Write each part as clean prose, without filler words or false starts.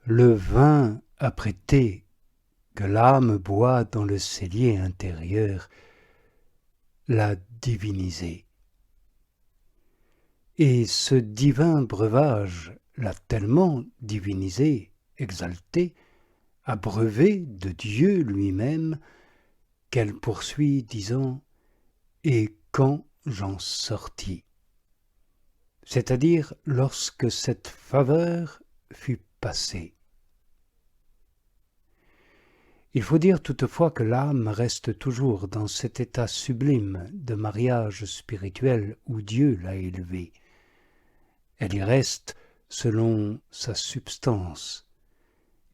le vin apprêté que l'âme boit dans le cellier intérieur l'a divinisé. Et ce divin breuvage l'a tellement divinisé, exalté, abreuvé de Dieu lui-même, qu'elle poursuit disant « Et quand j'en sortis ?» c'est-à-dire lorsque cette faveur fut passée. Il faut dire toutefois que l'âme reste toujours dans cet état sublime de mariage spirituel où Dieu l'a élevée. Elle y reste selon sa substance,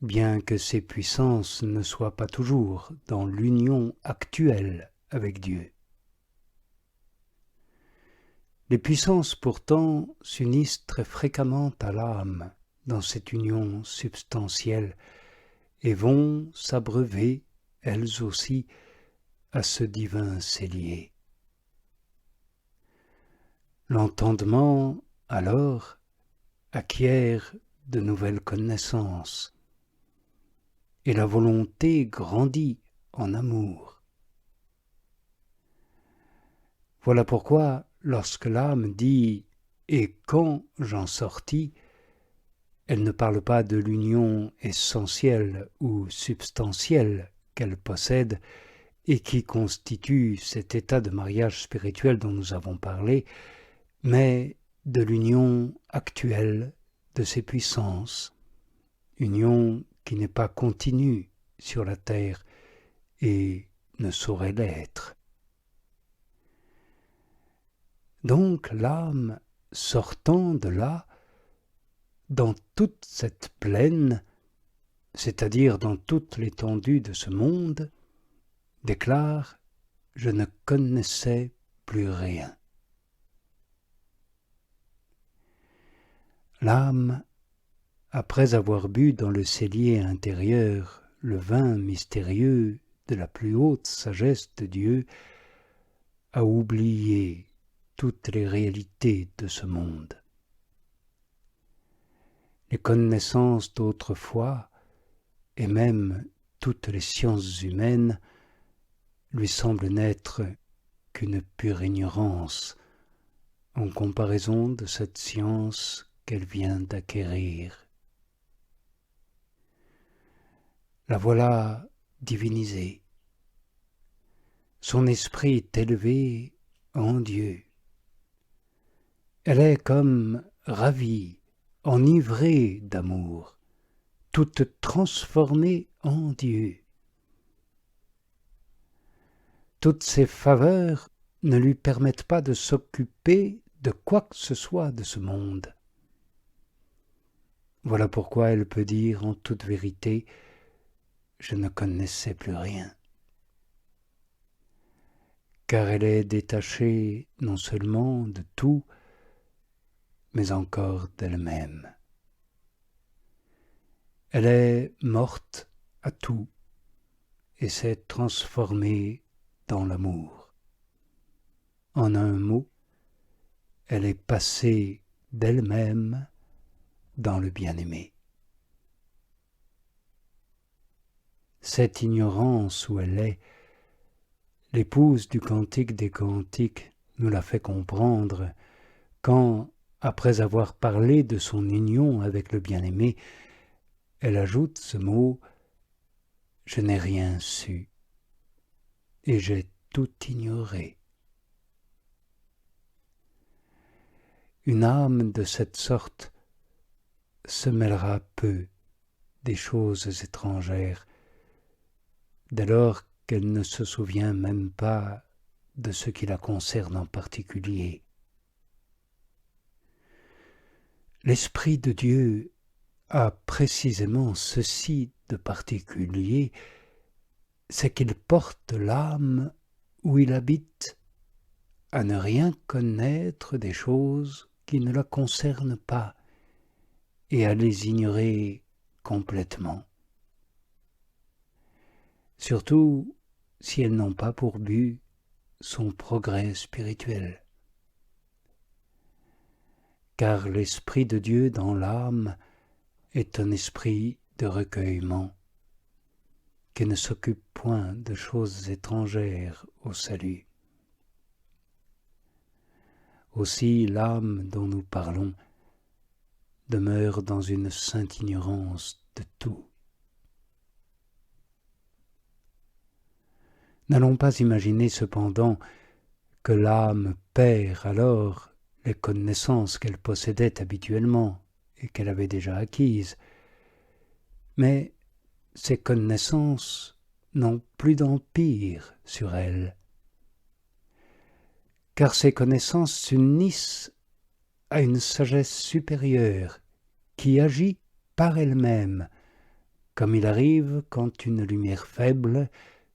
bien que ses puissances ne soient pas toujours dans l'union actuelle avec Dieu. Les puissances pourtant s'unissent très fréquemment à l'âme dans cette union substantielle et vont s'abreuver, elles aussi, à ce divin cellier. L'entendement, alors, acquiert de nouvelles connaissances, et la volonté grandit en amour. Voilà pourquoi, lorsque l'âme dit « Et quand j'en sortis », elle ne parle pas de l'union essentielle ou substantielle qu'elle possède et qui constitue cet état de mariage spirituel dont nous avons parlé, mais de l'union actuelle de ses puissances, union qui n'est pas continue sur la terre et ne saurait l'être. Donc l'âme, sortant de là, dans toute cette plaine, c'est-à-dire dans toute l'étendue de ce monde, déclare « Je ne connaissais plus rien ». L'âme, après avoir bu dans le cellier intérieur le vin mystérieux de la plus haute sagesse de Dieu, a oublié toutes les réalités de ce monde. Les connaissances d'autrefois, et même toutes les sciences humaines, lui semblent n'être qu'une pure ignorance en comparaison de cette science qu'elle vient d'acquérir. La voilà divinisée. Son esprit est élevé en Dieu. Elle est comme ravie, enivrée d'amour, toute transformée en Dieu. Toutes ces faveurs ne lui permettent pas de s'occuper de quoi que ce soit de ce monde. Voilà pourquoi elle peut dire en toute vérité « Je ne connaissais plus rien ». Car elle est détachée non seulement de tout, mais encore d'elle-même. Elle est morte à tout et s'est transformée dans l'amour. En un mot, elle est passée d'elle-même dans le bien-aimé. Cette ignorance où elle est, l'épouse du Cantique des Cantiques nous l'a fait comprendre quand, après avoir parlé de son union avec le bien-aimé, elle ajoute ce mot « Je n'ai rien su et j'ai tout ignoré ». Une âme de cette sorte se mêlera peu des choses étrangères, dès lors qu'elle ne se souvient même pas de ce qui la concerne en particulier. L'Esprit de Dieu a précisément ceci de particulier, c'est qu'il porte l'âme où il habite à ne rien connaître des choses qui ne la concernent pas et à les ignorer complètement. Surtout si elles n'ont pas pour but son progrès spirituel. Car l'Esprit de Dieu dans l'âme est un esprit de recueillement, qui ne s'occupe point de choses étrangères au salut. Aussi l'âme dont nous parlons demeure dans une sainte ignorance de tout. N'allons pas imaginer cependant que l'âme perd alors les connaissances qu'elle possédait habituellement et qu'elle avait déjà acquises, mais ces connaissances n'ont plus d'empire sur elle, car ces connaissances s'unissent à une sagesse supérieure qui agit par elle-même, comme il arrive quand une lumière faible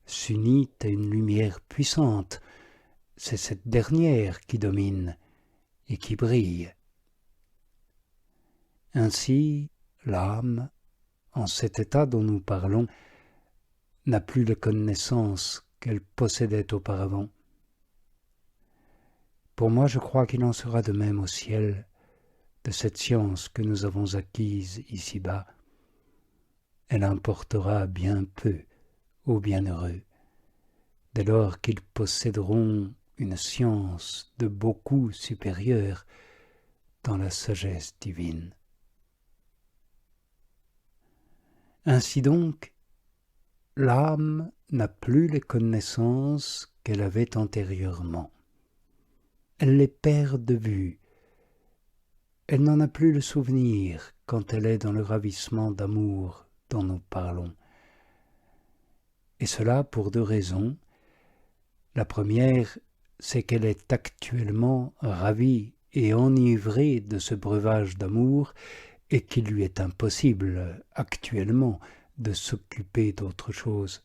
s'unit à une lumière puissante. C'est cette dernière qui domine et qui brille. Ainsi, l'âme, en cet état dont nous parlons, n'a plus les connaissances qu'elle possédait auparavant. Pour moi, je crois qu'il en sera de même au ciel, de cette science que nous avons acquise ici-bas. Elle importera bien peu aux bienheureux, dès lors qu'ils posséderont une science de beaucoup supérieure dans la sagesse divine. Ainsi donc, l'âme n'a plus les connaissances qu'elle avait antérieurement. Elle les perd de vue. Elle n'en a plus le souvenir quand elle est dans le ravissement d'amour dont nous parlons. Et cela pour deux raisons. La première, c'est qu'elle est actuellement ravie et enivrée de ce breuvage d'amour et qu'il lui est impossible actuellement de s'occuper d'autre chose.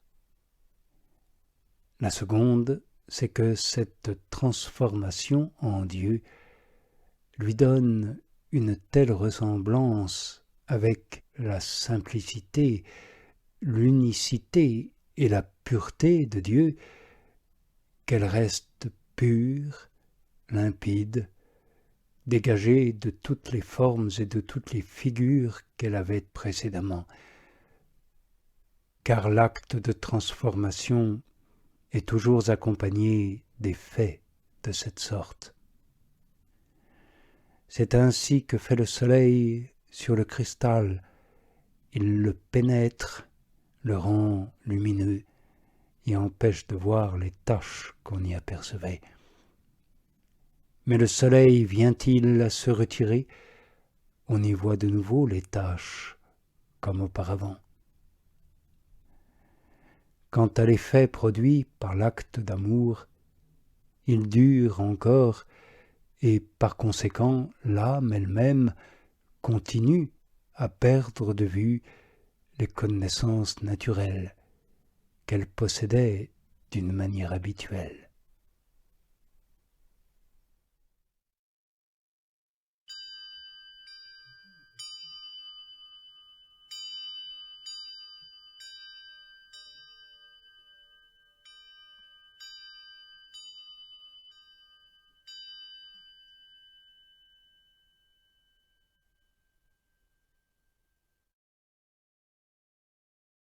La seconde, c'est que cette transformation en Dieu lui donne une telle ressemblance avec la simplicité, l'unicité et la pureté de Dieu qu'elle reste pure, limpide, dégagée de toutes les formes et de toutes les figures qu'elle avait précédemment. Car l'acte de transformation est toujours accompagné des faits de cette sorte. C'est ainsi que fait le soleil sur le cristal. Il le pénètre, le rend lumineux et empêche de voir les taches qu'on y apercevait. Mais le soleil vient-il à se retirer, on y voit de nouveau les taches, comme auparavant. Quant à l'effet produit par l'acte d'amour, il dure encore, et par conséquent l'âme elle-même continue à perdre de vue les connaissances naturelles qu'elle possédait d'une manière habituelle.